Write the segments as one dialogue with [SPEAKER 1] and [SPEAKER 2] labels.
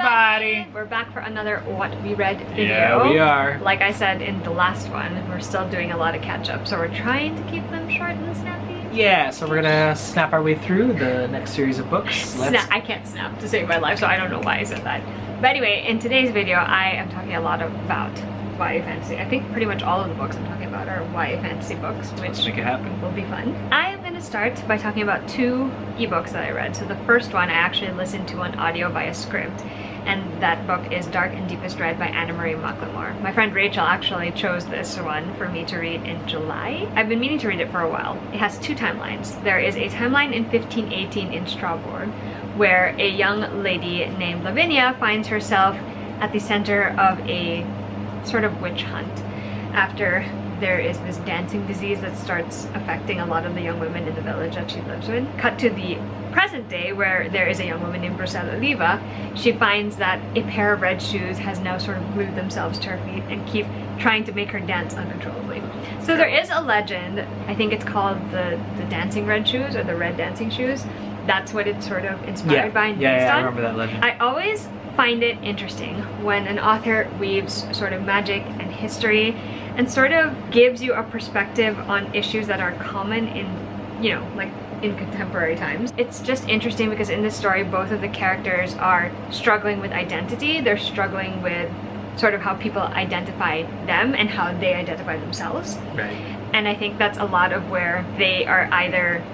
[SPEAKER 1] everybody!
[SPEAKER 2] We're back for another What We Read video.
[SPEAKER 1] Yeah, we are.
[SPEAKER 2] Like I said in the last one, we're still doing a lot of catch up, so we're trying to keep them short and snappy.
[SPEAKER 1] Yeah, so we're gonna snap our way through the next series of books.
[SPEAKER 2] I can't snap to save my life, so I don't know why I said that. But anyway, in today's video, I am talking a lot about YA fantasy. I think pretty much all of the books I'm talking about are YA fantasy books, which
[SPEAKER 1] Let's make it happen.
[SPEAKER 2] will be fun. I am going to start by talking about two ebooks that I read. So the first one I actually listened to on audio via script, and that book is Dark and Deepest Red by Anheiru. My friend Rachel actually chose this one for me to read in July. I've been meaning to read it for a while. It has two timelines. There is a timeline in 1518 in Strawboard, where a young lady named Lavinia finds herself at the center of a sort of witch hunt after there is this dancing disease that starts affecting a lot of the young women in the village that she lives in. Cut to the present day, where there is a young woman named Brusella Oliva. She finds that a pair of red shoes has now sort of glued themselves to her feet and keep trying to make her dance uncontrollably. So there is a legend, I think it's called the dancing red shoes, or the red dancing shoes. That's what it's sort of inspired by and based on.
[SPEAKER 1] I remember that legend.
[SPEAKER 2] I always find it interesting when an author weaves sort of magic and history and sort of gives you a perspective on issues that are common in, you know, like in contemporary times. It's just interesting because in this story, both of the characters are struggling with identity. They're struggling with sort of how people identify them and how they identify themselves.
[SPEAKER 1] Right.
[SPEAKER 2] And I think that's a lot of where they are either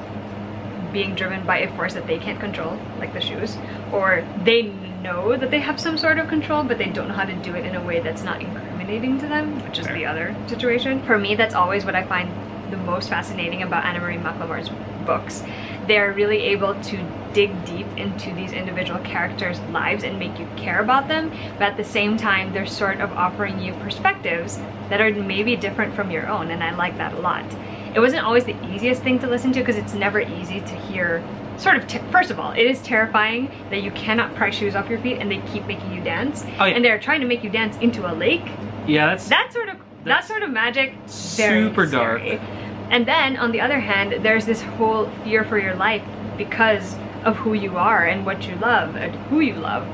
[SPEAKER 2] being driven by a force that they can't control, like the shoes, or they know that they have some sort of control, but they don't know how to do it in a way that's not incriminating to them, which is the other situation. For me, that's always what I find the most fascinating about Anheiru's books. They're really able to dig deep into these individual characters' lives and make you care about them, but at the same time, they're sort of offering you perspectives that are maybe different from your own, and I like that a lot. It wasn't always the easiest thing to listen to because it's never easy to hear sort of, first of all, it is terrifying that you cannot pry shoes off your feet and they keep making you dance. Oh, yeah. And they're trying to make you dance into a lake. Yeah, that sort of magic, very
[SPEAKER 1] super dark.
[SPEAKER 2] Scary. And then on the other hand, there's this whole fear for your life because of who you are and what you love and who you love.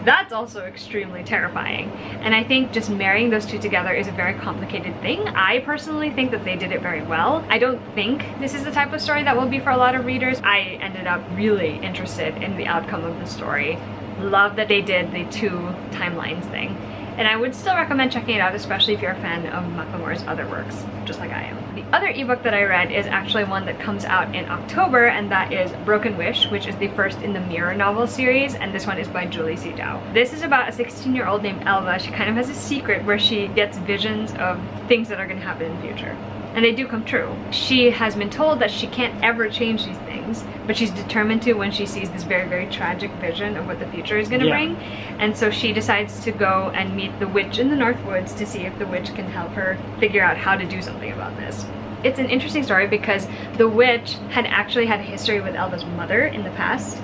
[SPEAKER 2] That's also extremely terrifying. And I think just marrying those two together is a very complicated thing. I personally think that they did it very well. I don't think this is the type of story that will be for a lot of readers. I ended up really interested in the outcome of the story. Love that they did the two timelines thing. And I would still recommend checking it out, especially if you're a fan of Macklemore's other works, just like I am. The other ebook that I read is actually one that comes out in October, and that is Broken Wish, which is the first in the Mirror novel series, and this one is by Julie C. Dow. This is about a 16-year-old named Elva. She kind of has a secret where she gets visions of things that are going to happen in the future. And they do come true. She has been told that she can't ever change these things, but she's determined to when she sees this very, very tragic vision of what the future is going to bring. And so she decides to go and meet the witch in the North Woods to see if the witch can help her figure out how to do something about this. It's an interesting story because the witch had actually had a history with Elva's mother in the past.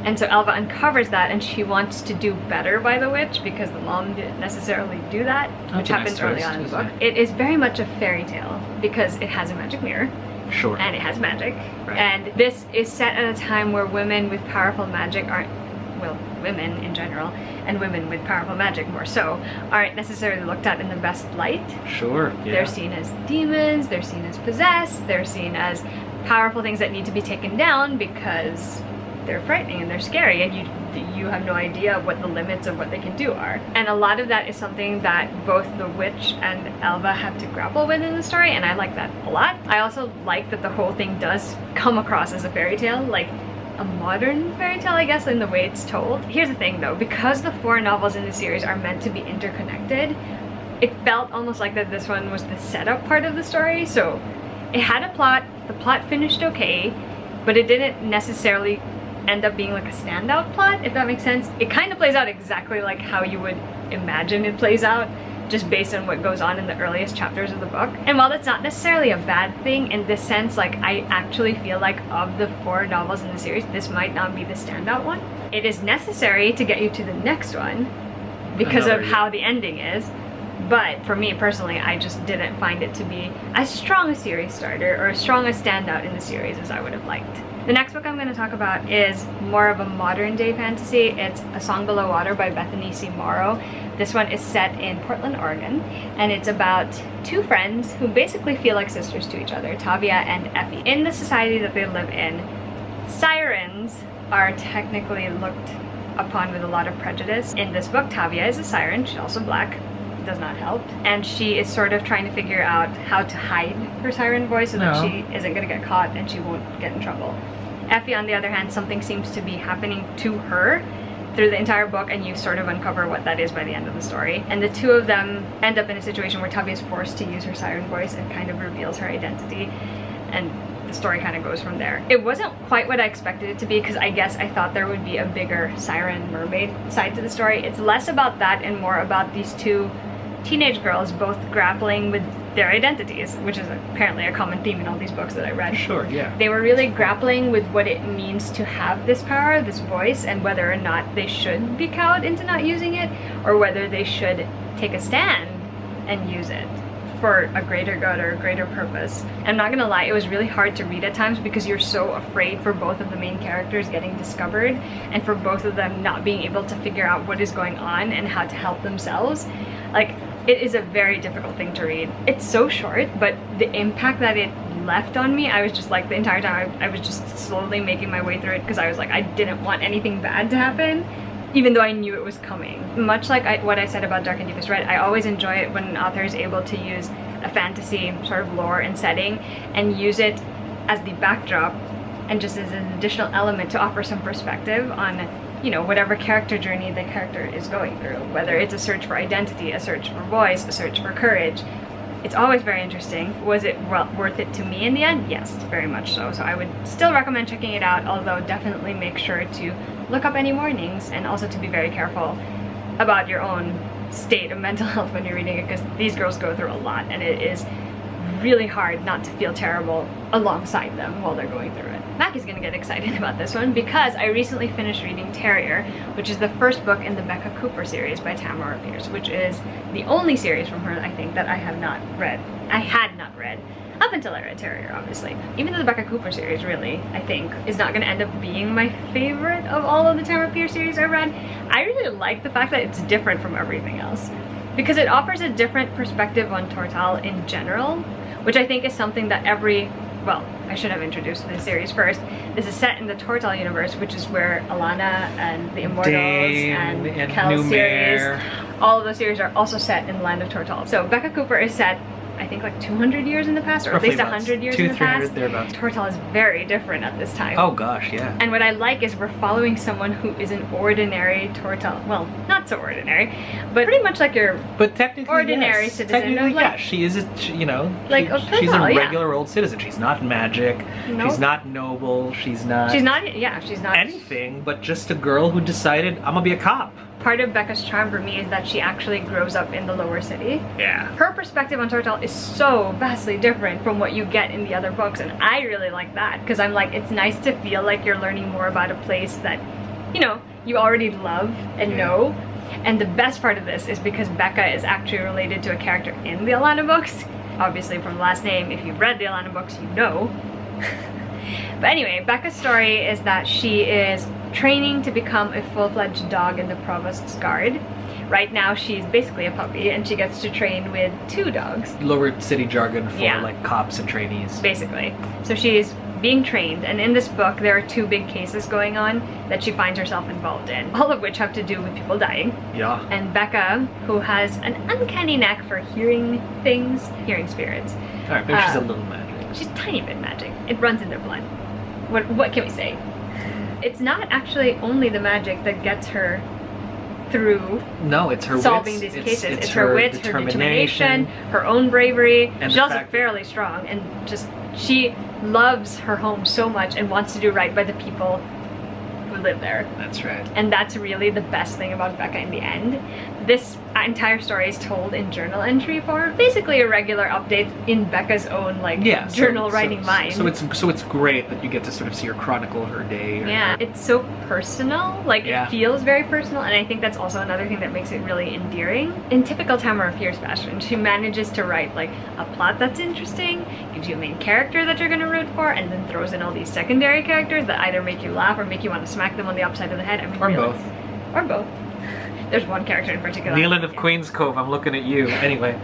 [SPEAKER 2] And so Elva uncovers that, and she wants to do better by the witch because the mom didn't necessarily do that, which happens early on in the book. It is very much a fairy tale because it has a magic mirror.
[SPEAKER 1] Sure.
[SPEAKER 2] And it has magic. Right. And this is set at a time where women with powerful magic aren't, well, women in general, and women with powerful magic more so, aren't necessarily looked at in the best light.
[SPEAKER 1] Sure, yeah.
[SPEAKER 2] They're seen as demons, they're seen as possessed, they're seen as powerful things that need to be taken down because they're frightening and they're scary, and you have no idea what the limits of what they can do are. And a lot of that is something that both the witch and Elva have to grapple with in the story, and I like that a lot. I also like that the whole thing does come across as a fairy tale, like a modern fairy tale, I guess, in the way it's told. Here's the thing though, because the four novels in the series are meant to be interconnected, it felt almost like that this one was the setup part of the story. So it had a plot, the plot finished okay, but it didn't necessarily end up being like a standout plot, if that makes sense. It kind of plays out exactly like how you would imagine it plays out, just based on what goes on in the earliest chapters of the book. And while that's not necessarily a bad thing in this sense, like I actually feel like of the four novels in the series, this might not be the standout one. It is necessary to get you to the next one because of how the ending is, But for me personally, I just didn't find it to be as strong a series starter or as strong a standout in the series as I would have liked. The next book I'm going to talk about is more of a modern day fantasy. It's A Song Below Water by Bethany Morrow. This one is set in Portland, Oregon, and it's about two friends who basically feel like sisters to each other, Tavia and Effie. In the society that they live in, sirens are technically looked upon with a lot of prejudice. In this book, Tavia is a siren. She's also black. Does not help. And she is sort of trying to figure out how to hide her siren voice so that she isn't going to get caught and she won't get in trouble. Effie, on the other hand, something seems to be happening to her through the entire book, and you sort of uncover what that is by the end of the story. And the two of them end up in a situation where Tavia is forced to use her siren voice and kind of reveals her identity, and the story kind of goes from there. It wasn't quite what I expected it to be, because I guess I thought there would be a bigger siren mermaid side to the story. It's less about that and more about these two teenage girls both grappling with their identities, which is apparently a common theme in all these books that I read.
[SPEAKER 1] Sure, yeah.
[SPEAKER 2] They were really grappling with what it means to have this power, this voice, and whether or not they should be cowed into not using it, or whether they should take a stand and use it for a greater good or a greater purpose. I'm not gonna lie, it was really hard to read at times because you're so afraid for both of the main characters getting discovered and for both of them not being able to figure out what is going on and how to help themselves. Like, it is a very difficult thing to read. It's so short, but the impact that it left on me, I was just like, the entire time I was just slowly making my way through it because I was like, I didn't want anything bad to happen, even though I knew it was coming. Much like what I said about Dark and Deepest Red, I always enjoy it when an author is able to use a fantasy sort of lore and setting and use it as the backdrop and just as an additional element to offer some perspective on, you know, whatever character journey the character is going through, whether it's a search for identity, a search for voice, a search for courage. It's always very interesting. Was it worth it to me in the end? Yes, very much so. So I would still recommend checking it out, although definitely make sure to look up any warnings and also to be very careful about your own state of mental health when you're reading it, because these girls go through a lot and it is really hard not to feel terrible alongside them while they're going through it. Mackie's gonna get excited about this one because I recently finished reading Terrier, which is the first book in the Becca Cooper series by Tamara Pierce, which is the only series from her, I think, that I have not read. I had not read up until I read Terrier, obviously. Even though the Becca Cooper series really, I think, is not gonna end up being my favorite of all of the Tamara Pierce series I read, I really like the fact that it's different from everything else, because it offers a different perspective on Tortall in general, which I think is something that well, I should have introduced the series first. This is set in the Tortall universe, which is where Alana and the Immortals and Kel's series, all of those series are also set in the land of Tortall. So Becca Cooper is set, I think, like 200 years in the past, or
[SPEAKER 1] roughly
[SPEAKER 2] at least 100 years in the past.
[SPEAKER 1] Thereabouts.
[SPEAKER 2] Tortall is very different at this time.
[SPEAKER 1] Oh gosh, yeah.
[SPEAKER 2] And what I like is we're following someone who is an ordinary Tortall, well, not so ordinary, but pretty much like your ordinary citizen.
[SPEAKER 1] Technically,
[SPEAKER 2] like,
[SPEAKER 1] yeah, she is you know,
[SPEAKER 2] like
[SPEAKER 1] she's a
[SPEAKER 2] Tortall,
[SPEAKER 1] regular old citizen. She's not magic.
[SPEAKER 2] Nope.
[SPEAKER 1] She's not noble. She's not anything but just a girl who decided, I'm gonna be a cop.
[SPEAKER 2] Part of Becca's charm for me is that she actually grows up in the lower city.
[SPEAKER 1] Yeah.
[SPEAKER 2] Her perspective on Tortall is so vastly different from what you get in the other books, and I really like that, because I'm like, it's nice to feel like you're learning more about a place that, you know, you already love and know. And the best part of this is because Becca is actually related to a character in the Alana books. Obviously from the last name, if you've read the Alana books, you know. But anyway, Becca's story is that she is training to become a full-fledged dog in the Provost's Guard. Right now she's basically a puppy and she gets to train with 2 dogs.
[SPEAKER 1] Lower city jargon for like cops and trainees.
[SPEAKER 2] Basically. So she's being trained, and in this book there are 2 big cases going on that she finds herself involved in, all of which have to do with people dying. Yeah. And Becca, who has an uncanny knack for hearing things, hearing spirits.
[SPEAKER 1] Alright, maybe she's a little magic.
[SPEAKER 2] She's a tiny bit magic. It runs in their blood. What can we say? It's not actually only the magic that gets her through.
[SPEAKER 1] No, it's her
[SPEAKER 2] solving
[SPEAKER 1] wits.
[SPEAKER 2] these cases. It's her wits, her determination, her own bravery. And she's also fairly strong, and just she loves her home so much and wants to do right by the people who live there.
[SPEAKER 1] That's right.
[SPEAKER 2] And that's really the best thing about Becca in the end. This entire story is told in journal entry form. Basically a regular update in Becca's own journal writing mind.
[SPEAKER 1] So it's great that you get to sort of see her chronicle her day.
[SPEAKER 2] Yeah, it's so personal. It feels very personal, and I think that's also another thing that makes it really endearing. In typical Tamara of Fierce fashion, she manages to write a plot that's interesting, gives you a main character that you're gonna root for, and then throws in all these secondary characters that either make you laugh or make you want to smack them on the upside of the head. I mean,
[SPEAKER 1] or both.
[SPEAKER 2] Or both. There's one character in particular.
[SPEAKER 1] Neelan of Queen's Cove, I'm looking at you. Anyway.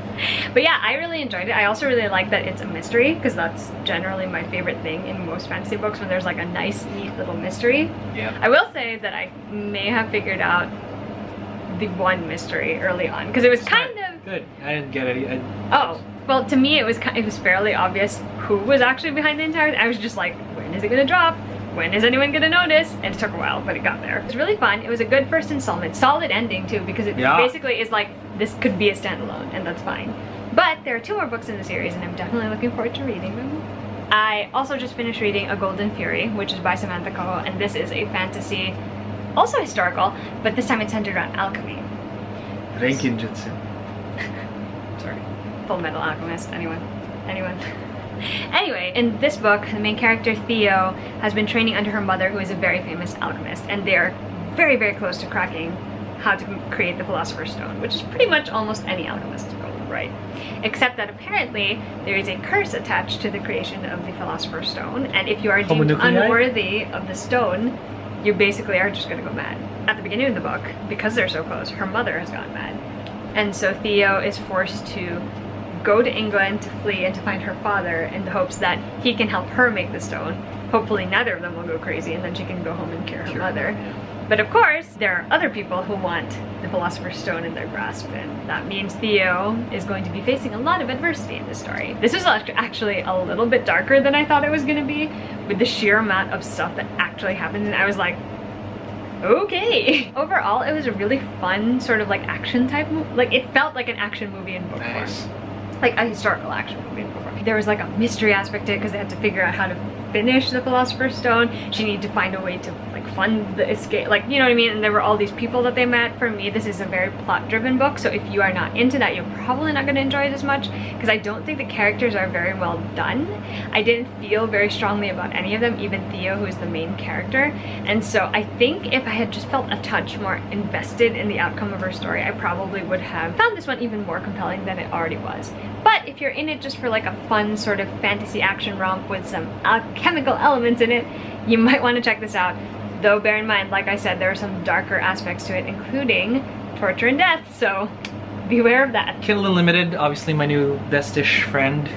[SPEAKER 2] But yeah, I really enjoyed it. I also really like that it's a mystery, because that's generally my favorite thing in most fantasy books, when there's a nice, neat little mystery.
[SPEAKER 1] Yeah.
[SPEAKER 2] I will say that I may have figured out the one mystery early on, because it was kind of...
[SPEAKER 1] Good. I didn't get it.
[SPEAKER 2] Oh. Well, to me, it was fairly obvious who was actually behind the entire... I was just like, when is it gonna drop? When is anyone gonna notice? And it took a while, but it got there. It was really fun. It was a good first installment. Solid ending too, because it basically is this could be a standalone, and that's fine. But there are 2 more books in the series, and I'm definitely looking forward to reading them. I also just finished reading A Golden Fury, which is by Samantha Coe, and this is a fantasy, also historical, but this time it's centered around alchemy.
[SPEAKER 1] Renkinjutsu.
[SPEAKER 2] Sorry. Full Metal Alchemist, anyone? Anyway, in this book, the main character, Theo, has been training under her mother, who is a very famous alchemist, and they're very, very close to cracking how to create the Philosopher's Stone, which is pretty much almost any alchemist's goal, right? Except that apparently there is a curse attached to the creation of the Philosopher's Stone, and if you are deemed unworthy of the stone, you basically are just gonna go mad. At the beginning of the book, because they're so close, her mother has gone mad. And so Theo is forced to go to England to flee and to find her father in the hopes that he can help her make the stone. Hopefully neither of them will go crazy, and then she can go home and cure her mother. But of course, there are other people who want the Philosopher's Stone in their grasp, and that means Theo is going to be facing a lot of adversity in this story. This is actually a little bit darker than I thought it was going to be, with the sheer amount of stuff that actually happens, and I was like, okay. Overall, it was a really fun sort of action type movie. It felt like an action movie in book form. Like a historical action movie. There was a mystery aspect to it, because they had to figure out how to finish the Philosopher's Stone. She needed to find a way to fund the escape, you know what I mean? And there were all these people that they met. For me, this is a very plot-driven book, so if you are not into that, you're probably not going to enjoy it as much, because I don't think the characters are very well done. I didn't feel very strongly about any of them, even Theo, who is the main character. And so I think if I had just felt a touch more invested in the outcome of her story, I probably would have found this one even more compelling than it already was. But if you're in it just for a fun sort of fantasy action romp with some alchemical elements in it, you might want to check this out. Though bear in mind, like I said, there are some darker aspects to it, including torture and death, so beware of that. Kindle Unlimited, obviously my new bestish friend.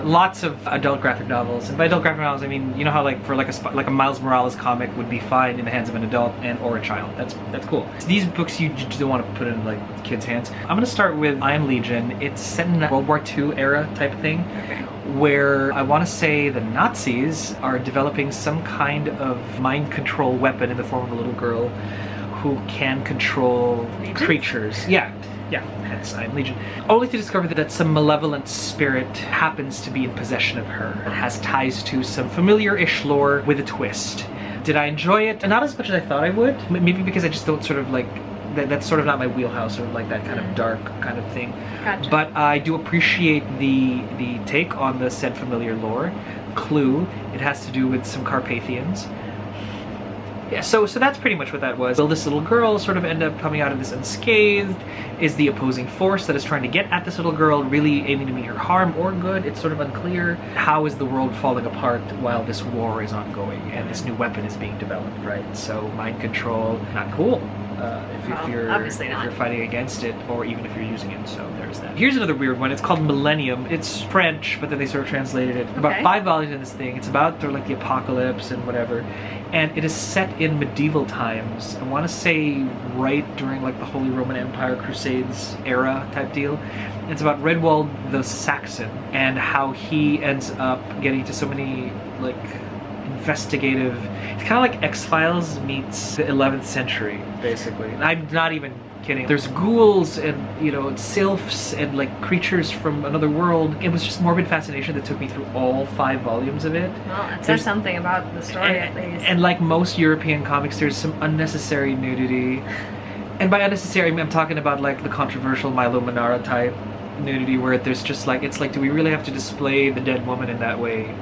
[SPEAKER 2] Lots of adult graphic novels, and by adult graphic novels I mean, you know how for a Miles Morales comic would be fine in the hands of an adult or a child. That's cool. So these books you just don't want to put in kids' hands. I'm gonna start with Iron Legion. It's set in a World War II era type thing, where I want to say the Nazis are developing some kind of mind control weapon in the form of a little girl who can control creatures. Yeah, hence Iron Legion. Only to discover that some malevolent spirit happens to be in possession of her. It has ties to some familiar-ish lore with a twist. Did I enjoy it? Not as much as I thought I would. Maybe because I just don't sort of that's sort of not my wheelhouse, or that kind of dark kind of thing. Gotcha. But I do appreciate the take on the said familiar lore. Clue, it has to do with some Carpathians. Yeah, so that's pretty much what that was. Will this little girl sort of end up coming out of this unscathed? Is the opposing force that is trying to get at this little girl really aiming to mean her harm or good? It's sort of unclear. How is the world falling apart while this war is ongoing and this new weapon is being developed, right? So mind control, not cool. If you're fighting against it, or even if you're using it, so there's that. Here's another weird one. It's called Millennium. It's French, but then they sort of translated it. About 5 volumes in this thing. It's about the apocalypse and whatever, and it is set in medieval times. I want to say right during the Holy Roman Empire Crusades era type deal. It's about Redwald the Saxon and how he ends up getting to so many investigative. It's kind of like X-Files meets the 11th century, basically. And I'm not even kidding. There's ghouls and sylphs and creatures from another world. It was just morbid fascination that took me through all 5 volumes of it. Well, it says something about the story at least. And like most European comics, there's some unnecessary nudity.
[SPEAKER 1] And by unnecessary, I'm talking about like the controversial Milo Manara type nudity where there's just like, it's like, do we really have to display the dead woman in that way?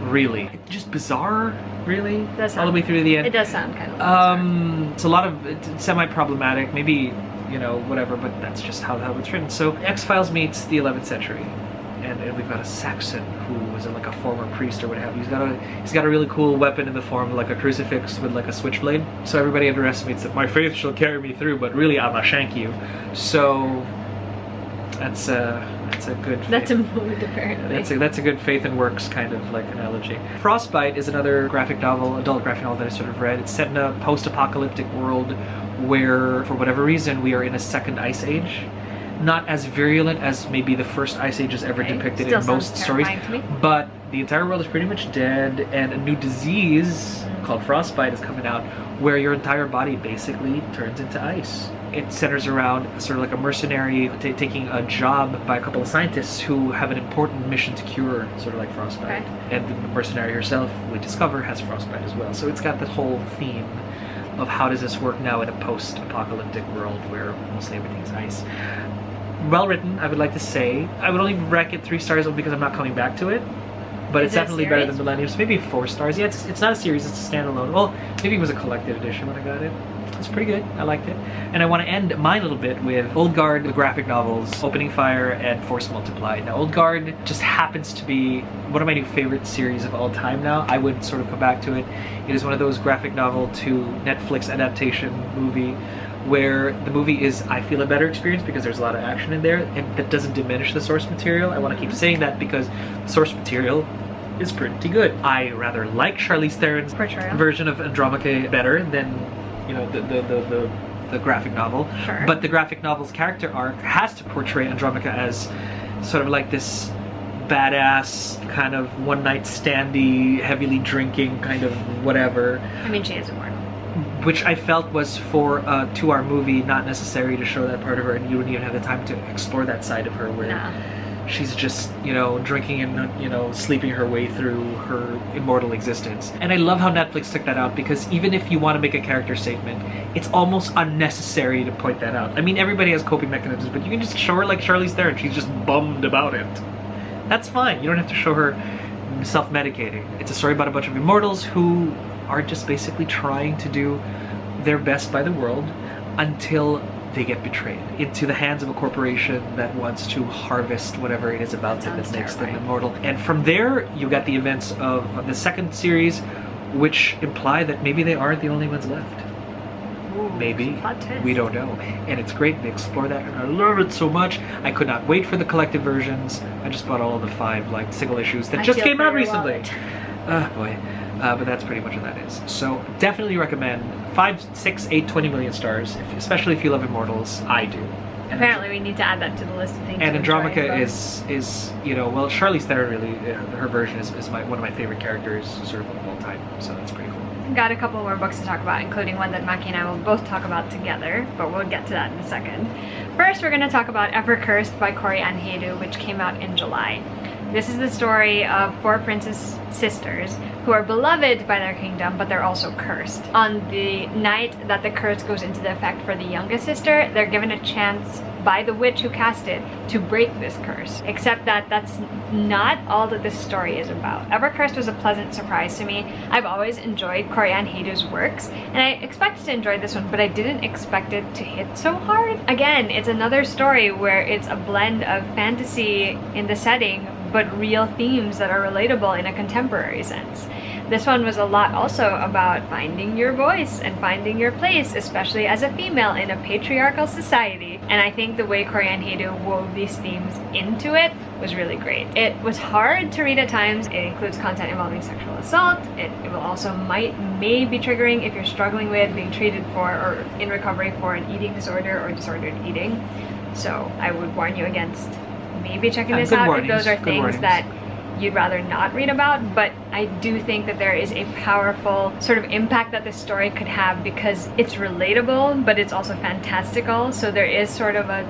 [SPEAKER 1] Really? It's just bizarre, really? All the way through to the end.
[SPEAKER 2] It does sound kind of bizarre.
[SPEAKER 1] It's a lot of, it's semi-problematic, maybe, you know, whatever, but that's just how it's written. So X-Files meets the 11th century. And we've got a Saxon who was like a former priest or what have you. He's got a really cool weapon in the form of like a crucifix with like a switchblade. So everybody underestimates that my faith shall carry me through, but really I'ma shank you. So that's a good faith.
[SPEAKER 2] That's a mood, apparently.
[SPEAKER 1] That's a good faith and works kind of like analogy. Frostbite is another graphic novel, adult graphic novel that I sort of read. It's set in a post-apocalyptic world where, for whatever reason, we are in a second ice age. Not as virulent as maybe the first ice age is ever depicted in most stories, but the entire world is pretty much dead, and a new disease called frostbite is coming out where your entire body basically turns into ice. It centers around sort of like a mercenary taking a job by a couple of scientists who have an important mission to cure sort of like frostbite. And the mercenary herself, we discover, has frostbite as well. So it's got that whole theme of how does this work now in a post-apocalyptic world where mostly everything's ice. Well written, I would like to say. I would only rank it 3 stars because I'm not coming back to it. But it's definitely better than Millennium. So maybe 4 stars. Yeah, it's not a series, it's a standalone. Well, maybe it was a collected edition when I got it. It's pretty good, I liked it. And I want to end my little bit with Old Guard, the graphic novels, Opening Fire, and Force Multiplied. Now, Old Guard just happens to be one of my new favorite series of all time now. I would sort of come back to it. It is one of those graphic novel to Netflix adaptation movie where the movie is, I feel, a better experience because there's a lot of action in there, and that doesn't diminish the source material. I want to keep saying that because the source material is pretty good. I rather like Charlize Theron's version of Andromache better than, you know, the graphic novel.
[SPEAKER 2] Sure.
[SPEAKER 1] But the graphic novel's character arc has to portray Andromache as sort of like this badass, kind of one-night standy, heavily drinking, kind of whatever.
[SPEAKER 2] I mean, she is immortal.
[SPEAKER 1] Which I felt was for a 2-hour movie not necessary to show that part of her, and you wouldn't even have the time to explore that side of her where she's just, you know, drinking and, you know, sleeping her way through her immortal existence. And I love how Netflix took that out because even if you want to make a character statement, it's almost unnecessary to point that out. I mean, everybody has coping mechanisms, but you can just show her like Charlize Theron. She's just bummed about it. That's fine. You don't have to show her self-medicating. It's a story about a bunch of immortals who are just basically trying to do their best by the world until they get betrayed into the hands of a corporation that wants to harvest whatever it is about them that makes them immortal. And from there, you got the events of the second series, which imply that maybe they aren't the only ones left.
[SPEAKER 2] Ooh,
[SPEAKER 1] maybe. We don't know. And it's great. They explore that, and I love it so much. I could not wait for the collected versions. I just bought all of the 5 like single issues that just came out recently. Oh boy. But that's pretty much what that is. So definitely recommend 5, 6, 8, 20 million stars, especially if you love Immortals. I do. And
[SPEAKER 2] apparently we need to add that to the list of things.
[SPEAKER 1] And Andromache is, you know, well, Charlize Theron really, her version is one of my favorite characters sort of all time. So that's pretty cool.
[SPEAKER 2] Got a couple more books to talk about, including one that Maki and I will both talk about together, but we'll get to that in a second. First, we're going to talk about Evercurse by Corey Anheiru, which came out in July. This is the story of 4 princess sisters who are beloved by their kingdom, but they're also cursed. On the night that the curse goes into the effect for the youngest sister, they're given a chance by the witch who cast it to break this curse. Except that that's not all that this story is about. Evercurse was a pleasant surprise to me. I've always enjoyed Corey Anheiru's works, and I expected to enjoy this one, but I didn't expect it to hit so hard. Again, it's another story where it's a blend of fantasy in the setting, but real themes that are relatable in a contemporary sense. This one was a lot also about finding your voice and finding your place, especially as a female in a patriarchal society. And I think the way Corey Anheiru wove these themes into it was really great. It was hard to read at times. It includes content involving sexual assault. It will also may be triggering if you're struggling with being treated for or in recovery for an eating disorder or disordered eating. So I would warn you against maybe checking this out if those are things that you'd rather not read about, but I do think that there is a powerful sort of impact that this story could have because it's relatable, but it's also fantastical, so there is sort of a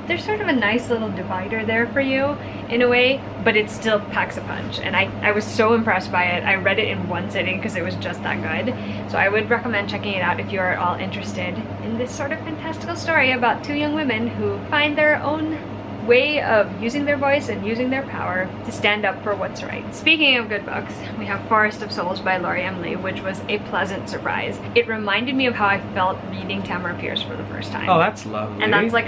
[SPEAKER 2] there's sort of a nice little divider there for you in a way, but it still packs a punch. And I was so impressed by it. I read it in one sitting because it was just that good. So I would recommend checking it out if you are at all interested in this sort of fantastical story about two young women who find their own way of using their voice and using their power to stand up for what's right. Speaking of good books, we have Forest of Souls by Laurie M. Lee, which was a pleasant surprise. It reminded me of how I felt reading Tamara Pierce for the first time.
[SPEAKER 1] Oh, that's lovely.
[SPEAKER 2] And that's like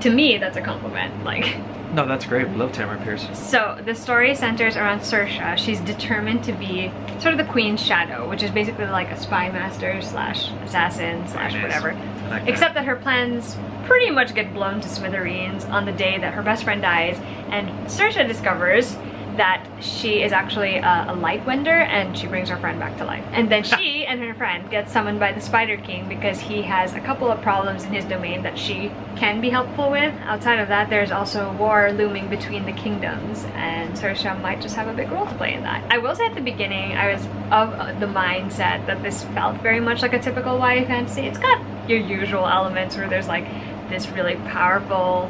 [SPEAKER 2] to me, that's a compliment. Like,
[SPEAKER 1] no, that's great. We love Tamara Pierce.
[SPEAKER 2] So the story centers around Saoirse. She's determined to be sort of the Queen's shadow, which is basically like a spy master slash assassin slash whatever. Like except that her plans pretty much get blown to smithereens on the day that her best friend dies, and Saoirse discovers that she is actually a light wender, and she brings her friend back to life. And then she and her friend get summoned by the Spider King because he has a couple of problems in his domain that she can be helpful with. Outside of that, there's also a war looming between the kingdoms, and Saoirse might just have a big role to play in that. I will say at the beginning, I was of the mindset that this felt very much like a typical YA fantasy. It's got your usual elements where there's like this really powerful,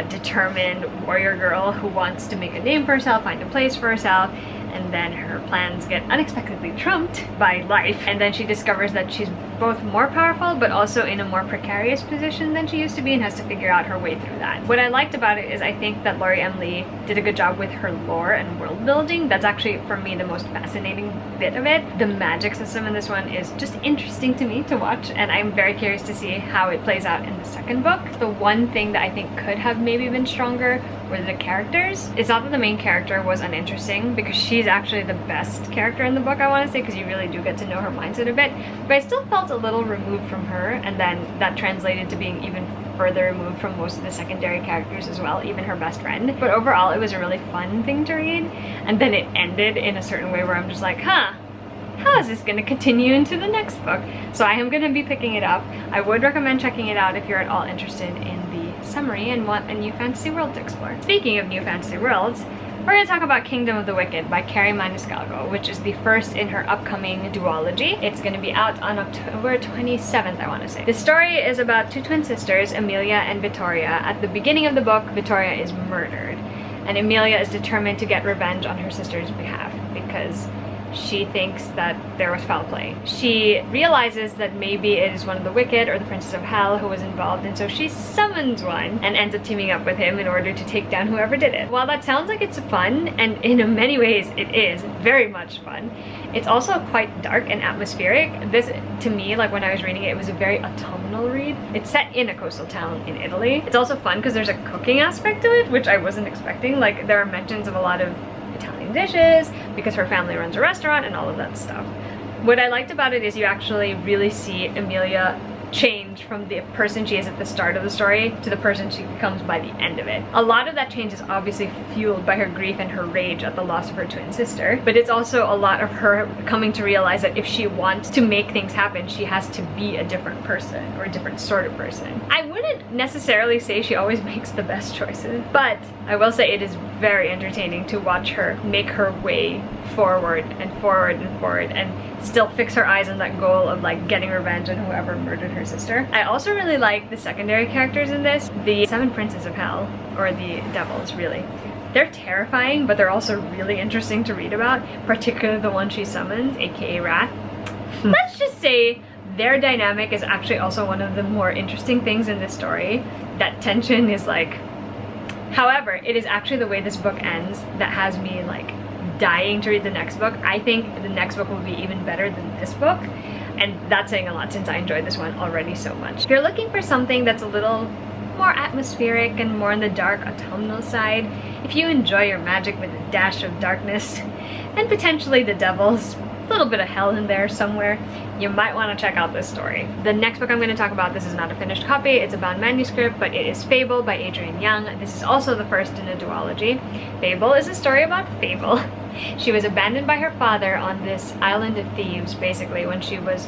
[SPEAKER 2] determined warrior girl who wants to make a name for herself, find a place for herself, and then her plans get unexpectedly trumped by life, and then she discovers that she's both more powerful but also in a more precarious position than she used to be and has to figure out her way through that. What I liked about it is I think that Laurie M. Lee did a good job with her lore and world building. That's actually, for me, the most fascinating bit of it. The magic system in this one is just interesting to me to watch, and I'm very curious to see how it plays out in the second book. The one thing that I think could have maybe been stronger were the characters. It's not that the main character was uninteresting, because she's actually the best character in the book, I want to say, because you really do get to know her mindset a bit, but I still felt a little removed from her, and then that translated to being even further removed from most of the secondary characters as well, even her best friend. But overall, it was a really fun thing to read, and then it ended in a certain way where I'm just like, huh, how is this going to continue into the next book? So I am going to be picking it up. I would recommend checking it out if you're at all interested in the summary and want a new fantasy world to explore. Speaking of new fantasy worlds, we're going to talk about Kingdom of the Wicked by Carrie Maniscalco, which is the first in her upcoming duology. It's going to be out on October 27th, I want to say. The story is about two twin sisters, Emilia and Vittoria. At the beginning of the book, Vittoria is murdered, and Emilia is determined to get revenge on her sister's behalf because she thinks that there was foul play. She realizes that maybe it is one of the Wicked or the Princess of Hell who was involved, and so she summons one and ends up teaming up with him in order to take down whoever did it. While that sounds like it's fun, and in many ways it is very much fun, it's also quite dark and atmospheric. This, to me, like when I was reading it, it was a very autumnal read. It's set in a coastal town in Italy. It's also fun because there's a cooking aspect to it, which I wasn't expecting. Like, there are mentions of a lot of Italian dishes because her family runs a restaurant and all of that stuff. What I liked about it is you actually really see Emilia change from the person she is at the start of the story to the person she becomes by the end of it. A lot of that change is obviously fueled by her grief and her rage at the loss of her twin sister, but it's also a lot of her coming to realize that if she wants to make things happen, she has to be a different person, or a different sort of person. I wouldn't necessarily say she always makes the best choices, but I will say it is very entertaining to watch her make her way forward and forward and forward and still fix her eyes on that goal of like getting revenge on whoever murdered her sister. I also really like the secondary characters in this. The 7 Princes of Hell, or the devils really. They're terrifying, but they're also really interesting to read about, particularly the one she summons, aka Wrath. Let's just say their dynamic is actually also one of the more interesting things in this story. That tension is like... However, it is actually the way this book ends that has me like dying to read the next book. I think the next book will be even better than this book, and that's saying a lot since I enjoyed this one already so much. If you're looking for something that's a little more atmospheric and more on the dark autumnal side, if you enjoy your magic with a dash of darkness and potentially the devils, a little bit of hell in there somewhere, you might want to check out this story. The next book I'm going to talk about, this is not a finished copy, it's a bound manuscript, but it is Fable by Adrian Young. This is also the first in a duology. Fable is a story about Fable. She was abandoned by her father on this island of thieves, basically, when she was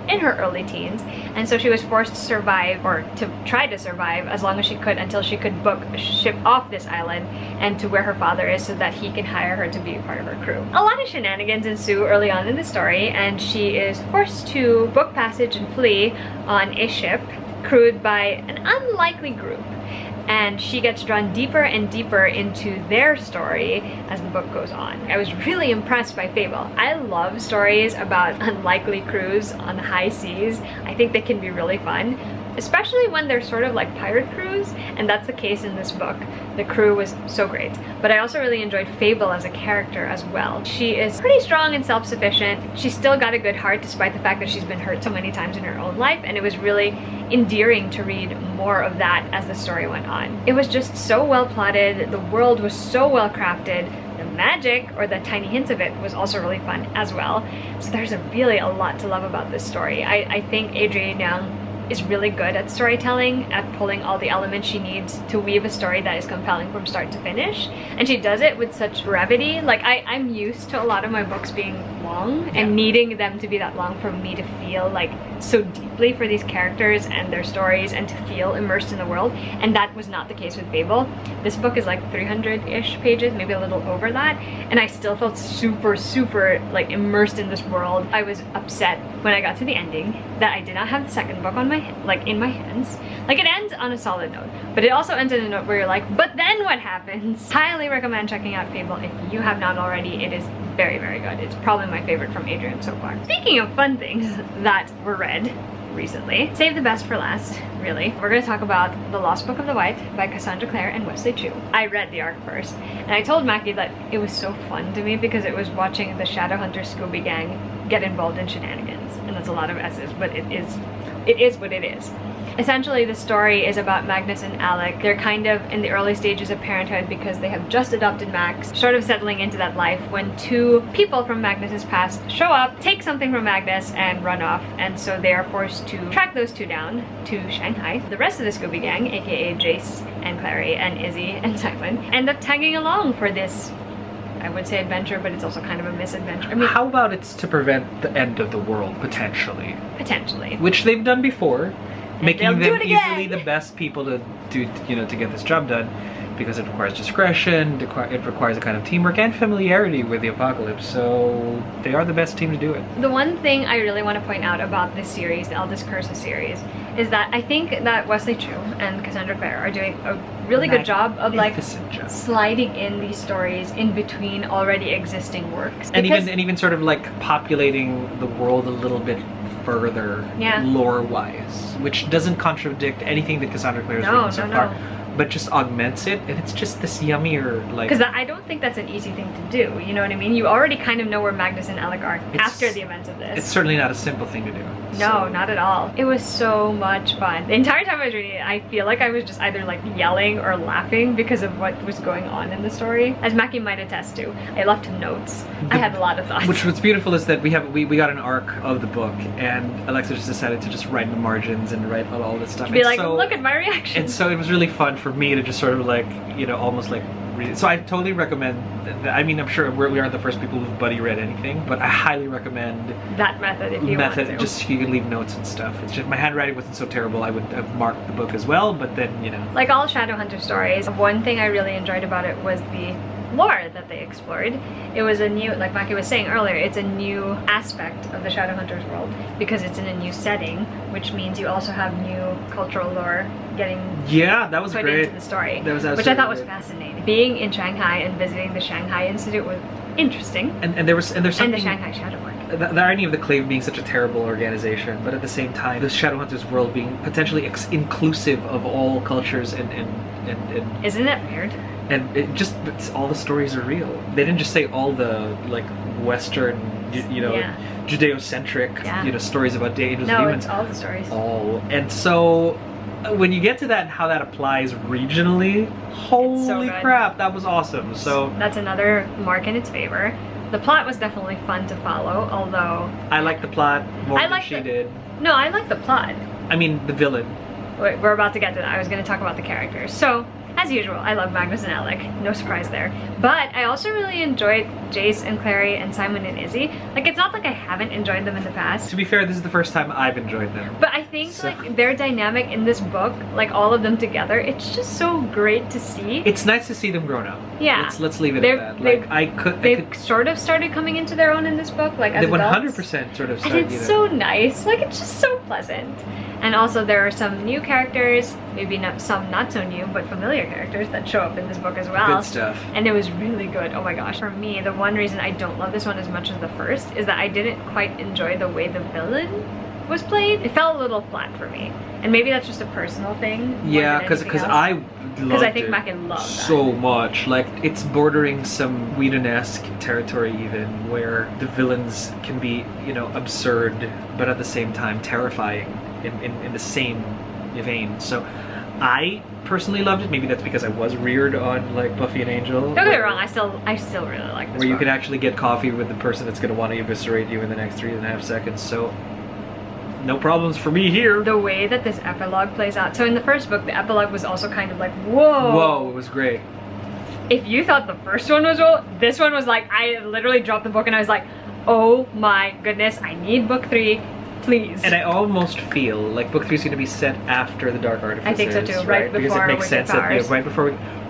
[SPEAKER 2] in her early teens, and so she was forced to survive, or to try to survive as long as she could, until she could book a ship off this island and to where her father is so that he can hire her to be a part of her crew. A lot of shenanigans ensue early on in the story, and she is forced to book passage and flee on a ship crewed by an unlikely group. and she gets drawn deeper and deeper into their story as the book goes on. I was really impressed by Fable. I love stories about unlikely crews on the high seas. I think they can be really fun, especially when they're sort of like pirate crews, and that's the case in this book. The crew was so great. But I also really enjoyed Fable as a character as well. She is pretty strong and self-sufficient. She's still got a good heart despite the fact that she's been hurt so many times in her own life, and it was really endearing to read more of that as the story went on. It was just so well plotted, the world was so well crafted, the magic, or the tiny hints of it, was also really fun as well. So there's really a lot to love about this story. I think Adrian Young is really good at storytelling, at pulling all the elements she needs to weave a story that is compelling from start to finish, and she does it with such brevity. Like I'm used to a lot of my books being long and needing them to be that long for me to feel like so deeply for these characters and their stories and to feel immersed in the world, and that was not the case with Fable. This book is like 300-ish pages, maybe a little over that, and I still felt super like immersed in this world. I was upset when I got to the ending that I did not have the second book on my in my hands. Like, it ends on a solid note, but it also ends in a note where you're like, but then what happens? Highly recommend checking out Fable if you have not already. It is very good. It's probably my favorite from Adrian so far. Speaking of fun things that were read recently, save the best for last, really. We're gonna talk about The Lost Book of the White by Cassandra Clare and Wesley Chu. I read the arc first, and I told Mackie that it was so fun to me because it was watching the Shadowhunter Scooby Gang get involved in shenanigans. And that's a lot of S's, but it is what it is. Essentially, the story is about Magnus and Alec. They're kind of in the early stages of parenthood because they have just adopted Max, sort of settling into that life, when two people from Magnus's past show up, take something from Magnus, and run off. And so they are forced to track those two down to Shanghai. The rest of the Scooby Gang, aka Jace and Clary and Izzy and Simon, end up tagging along for this, I would say, adventure, but it's also kind of a misadventure. I mean,
[SPEAKER 1] how about it's to prevent the end of the world, potentially?
[SPEAKER 2] Potentially.
[SPEAKER 1] Which they've done before, making them easily
[SPEAKER 2] again.
[SPEAKER 1] the best people to do, to get this job done, because it requires discretion, it requires a kind of teamwork and familiarity with the apocalypse, so they are the best team to do it.
[SPEAKER 2] The one thing I really want to point out about this series, the Eldest Curses series, is that I think that Wesley Chu and Cassandra Clare are doing a really good job of like sliding in these stories in between already existing works.
[SPEAKER 1] And even sort of like populating the world a little bit further, lore-wise, which doesn't contradict anything that Cassandra Clare has written so far, but just augments it, and it's just this yummier, like...
[SPEAKER 2] Because I don't think that's an easy thing to do, you know what I mean? You already kind of know where Magnus and Alec are after the events of this.
[SPEAKER 1] It's certainly not a simple thing to do.
[SPEAKER 2] No, not at all. It was so much fun. The entire time I was reading it, I feel like I was just either like yelling or laughing because of what was going on in the story. As Mackie might attest to, I left notes. I had a lot of thoughts.
[SPEAKER 1] What's beautiful is that we got an arc of the book, and Alexa just decided to just write in the margins and write all this stuff.
[SPEAKER 2] Be like, look at my reaction.
[SPEAKER 1] And so it was really fun for me to just sort of like, almost like so I totally recommend I mean, I'm sure we aren't the first people who've buddy read anything, but I highly recommend
[SPEAKER 2] that method if you want to.
[SPEAKER 1] Just you can leave notes and stuff. It's just my handwriting wasn't so terrible. I would have marked the book as well, but then
[SPEAKER 2] like all Shadowhunter stories, one thing I really enjoyed about it was the lore that they explored. It was a new, like Mackie was saying earlier, it's a new aspect of the Shadowhunters world because it's in a new setting, which means you also have new cultural lore getting
[SPEAKER 1] that was
[SPEAKER 2] put
[SPEAKER 1] great
[SPEAKER 2] into the story,
[SPEAKER 1] that was
[SPEAKER 2] which I thought was fascinating. Being in Shanghai and visiting the Shanghai Institute was interesting,
[SPEAKER 1] and there's something,
[SPEAKER 2] and the Shanghai Shadow Work.
[SPEAKER 1] The irony of the Clave being such a terrible organization, but at the same time, the Shadowhunters world being potentially inclusive of all cultures and
[SPEAKER 2] isn't that weird?
[SPEAKER 1] And all the stories are real. They didn't just say all the like Western, Judeo-centric, stories about angels and demons.
[SPEAKER 2] No, it's all the stories.
[SPEAKER 1] All. And so when you get to that and how that applies regionally, holy crap, that was awesome. So
[SPEAKER 2] that's another mark in its favor. The plot was definitely fun to follow, although
[SPEAKER 1] I like the plot more than she did.
[SPEAKER 2] No, I like the plot.
[SPEAKER 1] I mean, the villain.
[SPEAKER 2] Wait, we're about to get to that. I was going to talk about the characters. So, as usual, I love Magnus and Alec. No surprise there. But I also really enjoyed Jace and Clary and Simon and Izzy. Like, it's not like I haven't enjoyed them in the past.
[SPEAKER 1] To be fair, this is the first time I've enjoyed them.
[SPEAKER 2] But I think, like, their dynamic in this book, like, all of them together, it's just so great to see.
[SPEAKER 1] It's nice to see them grown up.
[SPEAKER 2] Yeah.
[SPEAKER 1] Let's leave it at that. Like,
[SPEAKER 2] they've sort of started coming into their own in this book, like, as
[SPEAKER 1] they
[SPEAKER 2] adults.
[SPEAKER 1] 100% sort of started.
[SPEAKER 2] And it's so nice. Like, it's just so pleasant. And also there are some new characters, maybe some not so new, but familiar characters that show up in this book as well.
[SPEAKER 1] Good stuff.
[SPEAKER 2] And it was really good. Oh my gosh. For me, the one reason I don't love this one as much as the first is that I didn't quite enjoy the way the villain was played. It felt a little flat for me. And maybe that's just a personal thing.
[SPEAKER 1] Yeah, because I loved
[SPEAKER 2] I think
[SPEAKER 1] it
[SPEAKER 2] Mackin loved that.
[SPEAKER 1] so much. Like, it's bordering some Whedon-esque territory even, where the villains can be, you know, absurd, but at the same time terrifying in the same vein. So I personally loved it. Maybe that's because I was reared on like Buffy and Angel.
[SPEAKER 2] Don't get me wrong, I still really like this
[SPEAKER 1] where you
[SPEAKER 2] book.
[SPEAKER 1] can actually get coffee with the person that's going to want to eviscerate you in the next 3.5 seconds. So no problems for me here.
[SPEAKER 2] The way that this epilogue plays out. So in the first book, the epilogue was also kind of like, whoa.
[SPEAKER 1] Whoa, it was great.
[SPEAKER 2] If you thought the first one was whoa, this one was like, I literally dropped the book and I was like, oh my goodness, I need book 3, please.
[SPEAKER 1] And I almost feel like book 3 is going to be set after the Dark Artifices.
[SPEAKER 2] I think so too, right
[SPEAKER 1] because
[SPEAKER 2] before
[SPEAKER 1] it makes
[SPEAKER 2] Wicked
[SPEAKER 1] sense
[SPEAKER 2] Powers.
[SPEAKER 1] That, yeah,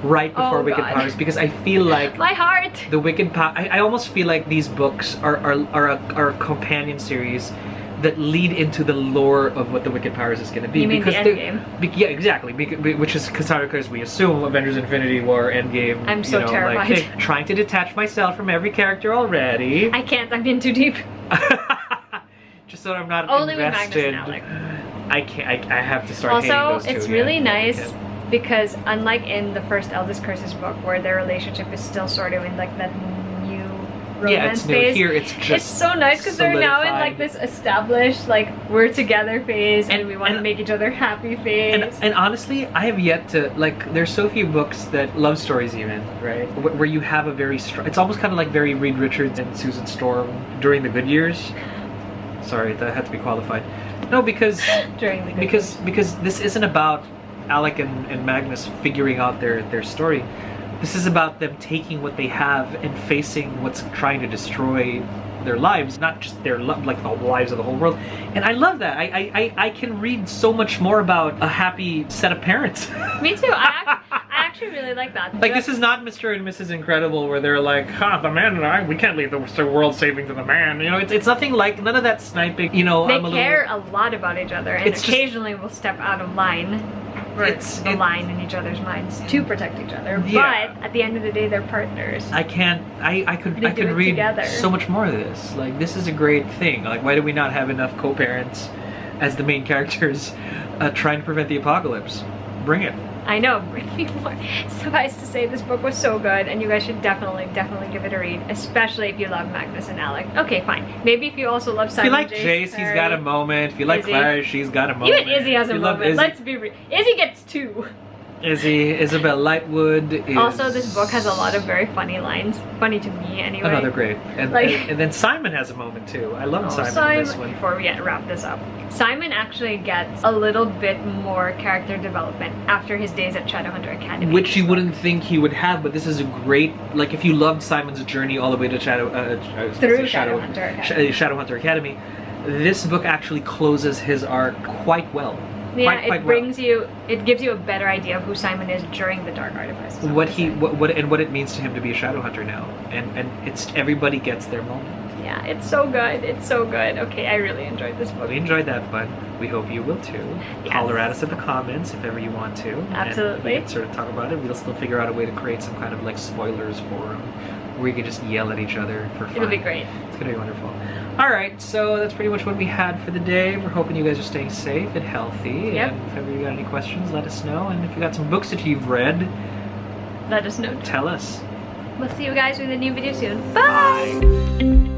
[SPEAKER 1] right before Wicked
[SPEAKER 2] God.
[SPEAKER 1] Powers, because I feel like
[SPEAKER 2] my heart.
[SPEAKER 1] the Wicked Powers. I almost feel like these books are a companion series that lead into the lore of what the Wicked Powers is going to be.
[SPEAKER 2] You mean
[SPEAKER 1] because
[SPEAKER 2] the Endgame?
[SPEAKER 1] Yeah, exactly. Which is because we assume Avengers: Infinity War, Endgame.
[SPEAKER 2] I'm so terrified.
[SPEAKER 1] Like, hey, trying to detach myself from every character already.
[SPEAKER 2] I can't. I'm in too deep.
[SPEAKER 1] Just so I'm not
[SPEAKER 2] Only
[SPEAKER 1] invested.
[SPEAKER 2] with Magnus and Alec.
[SPEAKER 1] I can't. I have to start hating
[SPEAKER 2] Also,
[SPEAKER 1] those two
[SPEAKER 2] it's
[SPEAKER 1] again.
[SPEAKER 2] really nice
[SPEAKER 1] Yeah.
[SPEAKER 2] because unlike in the first Eldest Curses book, where their relationship is still sort of in like that new romance
[SPEAKER 1] it's new.
[SPEAKER 2] phase,
[SPEAKER 1] Here it's just
[SPEAKER 2] it's so nice because they're now in like
[SPEAKER 1] solidified.
[SPEAKER 2] this established like we're together phase and we want to
[SPEAKER 1] and-
[SPEAKER 2] make each other happy phase.
[SPEAKER 1] And honestly, I have yet to, like, there's so few books that, love stories even, right? Where you have a very strong, it's almost kind of like very Reed Richards and Susan Storm during the good years. Sorry, that had to be qualified. No, because
[SPEAKER 2] During the good
[SPEAKER 1] because this isn't about Alec and Magnus figuring out their story. This is about them taking what they have and facing what's trying to destroy their lives, not just their like the lives of the whole world. And I love that. I can read so much more about a happy set of parents.
[SPEAKER 2] Me too. I actually really like that.
[SPEAKER 1] Like, this is not Mr. and Mrs. Incredible where they're like, the man and I, we can't leave the world saving to the man. You know, it's nothing like, none of that sniping, you know.
[SPEAKER 2] They
[SPEAKER 1] I'm a
[SPEAKER 2] care a lot about each other and
[SPEAKER 1] It's just-
[SPEAKER 2] occasionally will step out of line. The line in each other's minds to protect each other.
[SPEAKER 1] Yeah.
[SPEAKER 2] But at the end of the day, they're partners.
[SPEAKER 1] I can't. I could
[SPEAKER 2] They do it
[SPEAKER 1] read
[SPEAKER 2] together.
[SPEAKER 1] so much more of this. Like, this is a great thing. Like, why do we not have enough co-parents as the main characters trying to prevent the apocalypse? Bring it.
[SPEAKER 2] I know, bring me more. Suffice to say, this book was so good, and you guys should definitely give it a read, especially if you love Magnus and Alec. Okay, fine. Maybe if you also love
[SPEAKER 1] If
[SPEAKER 2] Simon
[SPEAKER 1] you like
[SPEAKER 2] Jace,
[SPEAKER 1] Jace, he's got a moment. If you like
[SPEAKER 2] Izzy.
[SPEAKER 1] Claire, she's got a moment.
[SPEAKER 2] Even Izzy has a
[SPEAKER 1] If you love
[SPEAKER 2] moment.
[SPEAKER 1] Izzy,
[SPEAKER 2] Let's be real. Izzy gets 2.
[SPEAKER 1] Izzy, Isabel Lightwood is
[SPEAKER 2] Also, this book has a lot of very funny lines. Funny to me, anyway.
[SPEAKER 1] another great. And,
[SPEAKER 2] Like-
[SPEAKER 1] and then Simon has a moment too. I love Simon in this one.
[SPEAKER 2] Before we wrap this up, Simon actually gets a little bit more character development after his days at Shadowhunter Academy.
[SPEAKER 1] Which you wouldn't think he would have, but this is a great, like, if you loved Simon's journey all the way to Shadowhunter Academy, this book actually closes his arc quite well.
[SPEAKER 2] Yeah,
[SPEAKER 1] quite
[SPEAKER 2] it gives you a better idea of who Simon is during the Dark Artifices.
[SPEAKER 1] what it means to him to be a Shadowhunter now, and it's everybody gets their moment.
[SPEAKER 2] Yeah, it's so good. It's so good. Okay, I really enjoyed this book.
[SPEAKER 1] We enjoyed that fun. We hope you will too.
[SPEAKER 2] Yes.
[SPEAKER 1] Holler at us in the comments if ever you want to.
[SPEAKER 2] Absolutely.
[SPEAKER 1] And we can sort of talk about it. We'll still figure out a way to create some kind of like spoilers forum where we can just yell at each other for fun.
[SPEAKER 2] It'll be great.
[SPEAKER 1] It's gonna be wonderful. Alright, so that's pretty much what we had for the day. We're hoping you guys are staying safe and healthy.
[SPEAKER 2] Yep.
[SPEAKER 1] And if ever you got any questions, let us know. And if you got some books that you've read,
[SPEAKER 2] Let us know.
[SPEAKER 1] tell us.
[SPEAKER 2] We'll see you guys with a new video soon. Bye!